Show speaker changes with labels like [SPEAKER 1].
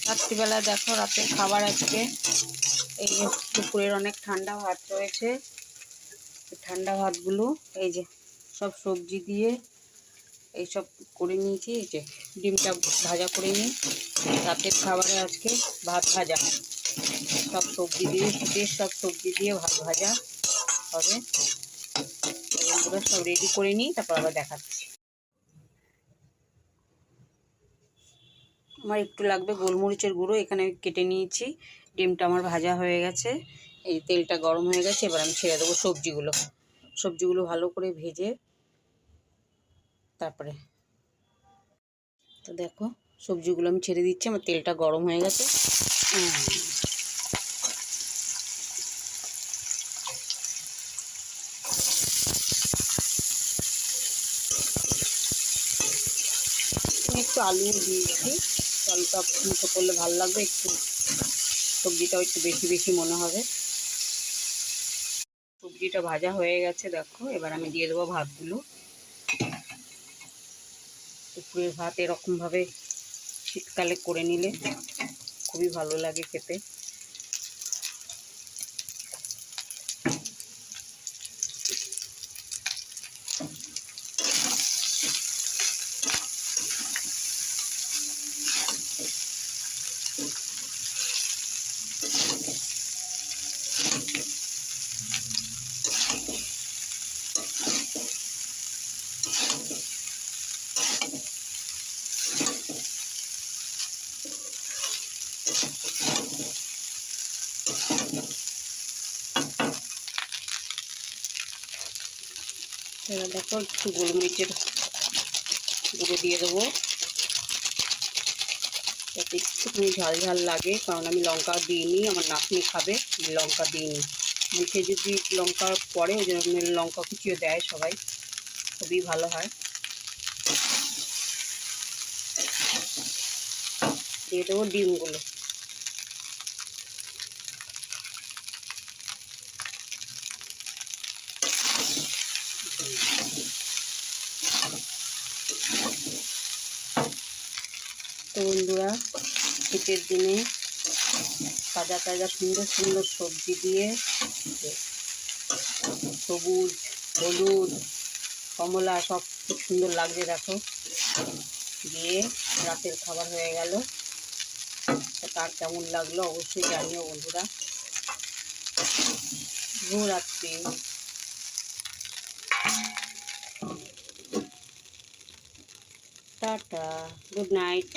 [SPEAKER 1] রাত্রিবেলা দেখো রাতের খাবার আজকে এই যে দুপুরের অনেক ঠান্ডা ভাত রয়েছে। ঠান্ডা ভাতগুলো এই যে সব সবজি দিয়ে এইসব করে নিয়েছি। এই যে ডিমটা ভাজা করে নিই। রাতের খাবারে আজকে ভাত ভাজা, সব সবজি দিয়ে শীতের সব সবজি দিয়ে ভাত ভাজা হবে। এগুলো সব রেডি করে নিই, তারপর আবার দেখাচ্ছি। আমার একটু লাগবে গোলমরিচের গুঁড়ো, এখানে কেটে নিয়েছি। ডিমটা আমার ভাজা হয়ে গেছে, এই তেলটা গরম হয়ে গেছে। এবার আমি ছেড়ে দেবো সবজিগুলো ভালো করে ভেজে তারপরে। তো দেখো সবজিগুলো আমি ছেড়ে দিচ্ছি, আমার তেলটা গরম হয়ে গেছে। একটু আলু দিয়েছি, আলুটা মুখে করলে ভালো লাগবে, একটু সবজিটাও একটু বেশি বেশি মনে হবে। সবজিটা ভাজা হয়ে গেছে দেখো। এবার আমি দিয়ে দেবো ভাতগুলো। দুপুরের ভাত এরকমভাবে শীতকালে করে নিলে খুবই ভালো লাগে খেতে। এবার দেখো একটু গোলমরিচের গুঁড়ো দিয়ে দেবো, যাতে একটুখানি ঝাল ঝাল লাগে, কারণ আমি লঙ্কা দিইনি, আমার নাতনি খাবে, লঙ্কা দিইনি। মুখে যদি লঙ্কা পড়ে ওই জন্য লঙ্কা কুচিয়ে দেয় সবাই, খুবই ভালো হয়। দিয়ে দেবো ডিমগুলো। তো বন্ধুরা, শীতের দিনে তাজা তাজা সুন্দর সুন্দর সবজি দিয়ে, সবুজ হলুদ কমলা সব খুব সুন্দর লাগছে দেখো, দিয়ে রাতের খাবার হয়ে গেল। তার কেমন লাগলো অবশ্যই জানিও বন্ধুরা। শুভরাত্রি, টাটা, গুড নাইট।